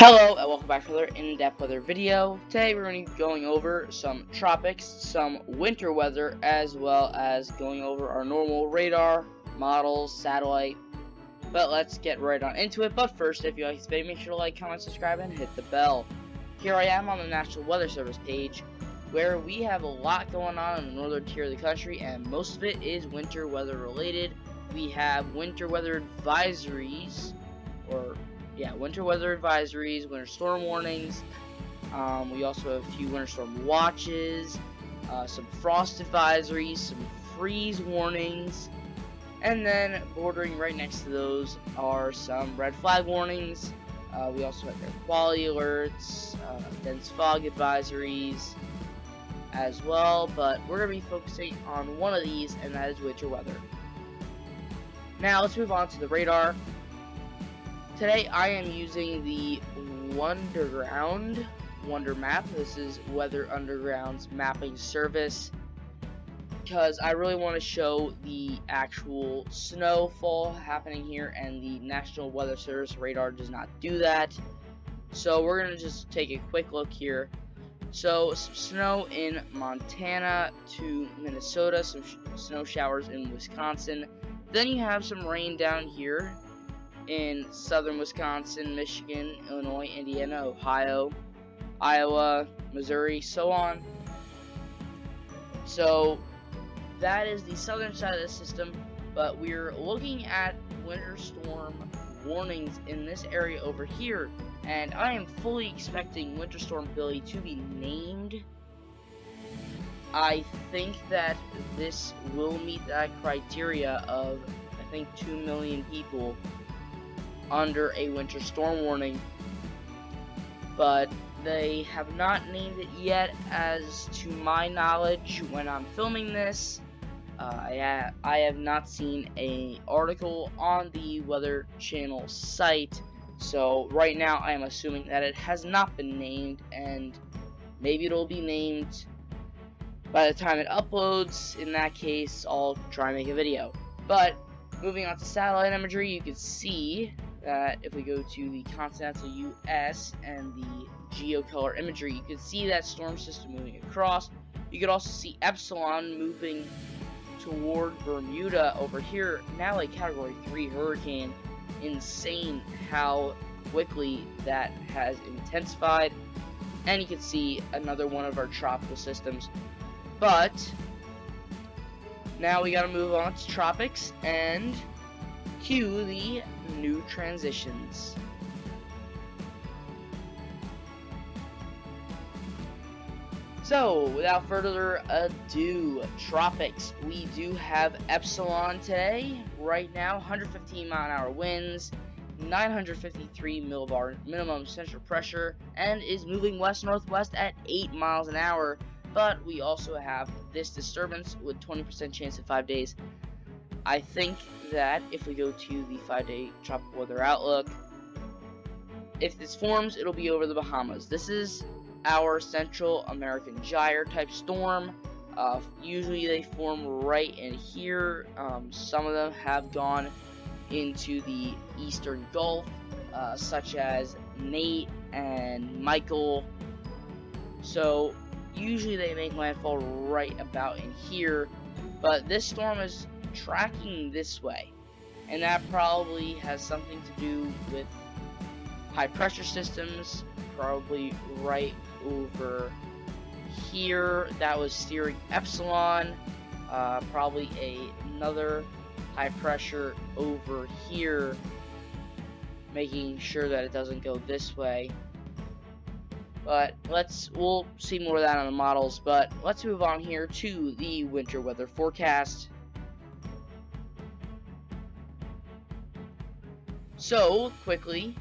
Hello and welcome back to another in-depth weather video. Today we're going to be going over some tropics, some winter weather, as well as going over our normal radar, models, satellite. But let's get right on into it. But first, if you like this video, make sure to like, comment, subscribe, and hit the bell. Here I am on the National Weather Service page, where we have a lot going on in the northern tier of the country, and most of it is winter weather related. We have winter weather advisories, winter weather advisories, winter storm warnings. We also have a few winter storm watches, some frost advisories, some freeze warnings, and then bordering right next to those are some red flag warnings. We also have air quality alerts, dense fog advisories as well, but we're going to be focusing on one of these, and that is winter weather. Now let's move on to the radar. Today I am using the Wonder Map. This is Weather Underground's mapping service, because I really want to show the actual snowfall happening here, and the National Weather Service radar does not do that. So we're going to just take a quick look here. So some snow in Montana to Minnesota, some snow showers in Wisconsin. Then you have some rain down here in southern Wisconsin, Michigan, Illinois, Indiana, Ohio, Iowa, Missouri, so on. So that is the southern side of the system, but we're looking at winter storm warnings in this area over here, and I am fully expecting Winter Storm Billy to be named. I think that this will meet that criteria of, I think, 2 million people under a winter storm warning, but they have not named it yet, as to my knowledge. When I'm filming this, I have not seen an article on the Weather Channel site, so right now I am assuming that it has not been named, and maybe it'll be named by the time it uploads. In that case, I'll try and make a video. But moving on to satellite imagery, you can see that if we go to the continental US and the geocolor imagery, you can see that storm system moving across. You could also see Epsilon moving toward Bermuda over here, now a category 3 hurricane. Insane how quickly that has intensified. And you can see another one of our tropical systems. But now we gotta move on to tropics and cue the new transitions. So without further ado, tropics, we do have Epsilon today. Right now, 115 mile-an-hour winds, 953 millibar minimum central pressure, and is moving west-northwest at 8 miles an hour. But we also have this disturbance with 20% chance in 5 days. I think that if we go to the 5-day tropical weather outlook, if this forms, it'll be over the Bahamas. This is our Central American gyre type storm. Usually they form right in here. Some of them have gone into the eastern Gulf, such as Nate and Michael. So usually they make landfall right about in here, but this storm is tracking this way, and that probably has something to do with high pressure systems, probably right over here, that was steering Epsilon. Probably another high pressure over here, making sure that it doesn't go this way. But we'll see more of that on the models, but let's move on here to the winter weather forecast. So, quickly,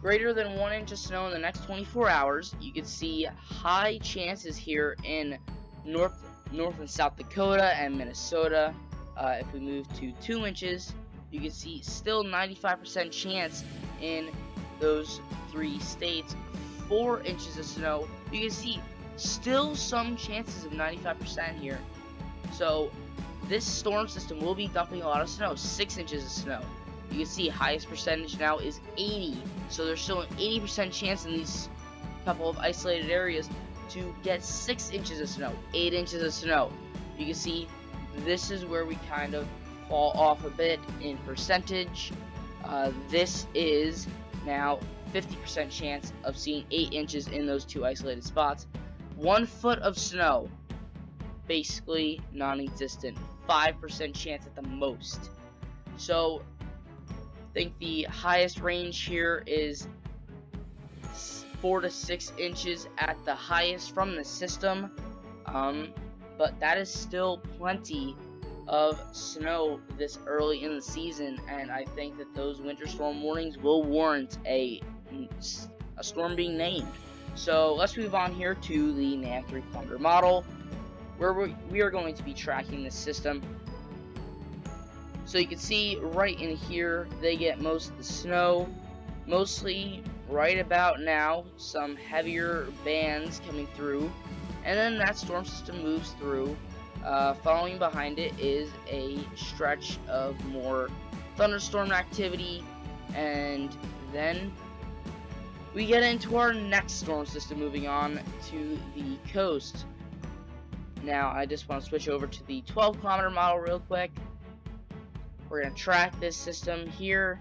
greater than 1 inch of snow in the next 24 hours. You can see high chances here in North and South Dakota and Minnesota. If we move to 2 inches, you can see still 95% chance in those 3 states. 4 inches of snow, you can see still some chances of 95% here. So this storm system will be dumping a lot of snow. 6 inches of snow, You can see highest percentage now is 80. So there's still an 80% chance in these couple of isolated areas to get 6 inches of snow, 8 inches of snow. You can see this is where we kind of fall off a bit in percentage. This is now 50% chance of seeing 8 inches in those 2 isolated spots. 1 foot of snow, basically non-existent. 5% chance at the most. So I think the highest range here is 4 to 6 inches at the highest from the system, but that is still plenty of snow this early in the season, and I think that those winter storm warnings will warrant a storm being named. So let's move on here to the NAM 3-kilometer model, where we are going to be tracking this system. So you can see right in here, they get most of the snow, mostly right about now, some heavier bands coming through, and then that storm system moves through. Following behind it is a stretch of more thunderstorm activity, and then we get into our next storm system moving on to the coast. Now I just want to switch over to the 12-kilometer model real quick. We're going to track this system here.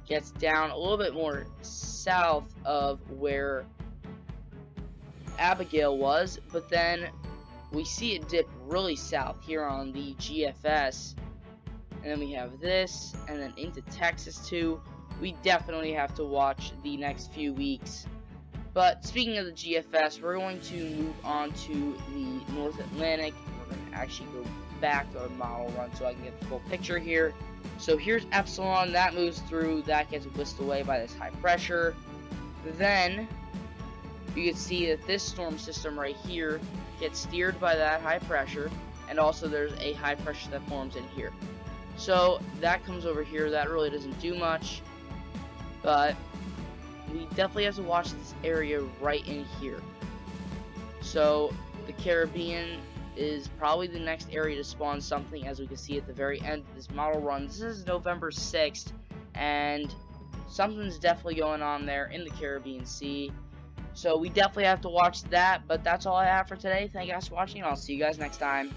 Gets down a little bit more south of where Abigail was, but then we see it dip really south here on the GFS, and then we have this, and then into Texas too. We definitely have to watch the next few weeks. But speaking of the GFS, we're going to move on to the North Atlantic. We're going to actually go back to our model run so I can get the full picture here. So here's Epsilon, that moves through, that gets whisked away by this high pressure. Then you can see that this storm system right here gets steered by that high pressure, and also there's a high pressure that forms in here. So that comes over here, that really doesn't do much, but we definitely have to watch this area right in here. So the Caribbean is probably the next area to spawn something, as we can see at the very end of this model run. This is November 6th, and something's definitely going on there in the Caribbean Sea. So we definitely have to watch that, but that's all I have for today. Thank you guys for watching, and I'll see you guys next time.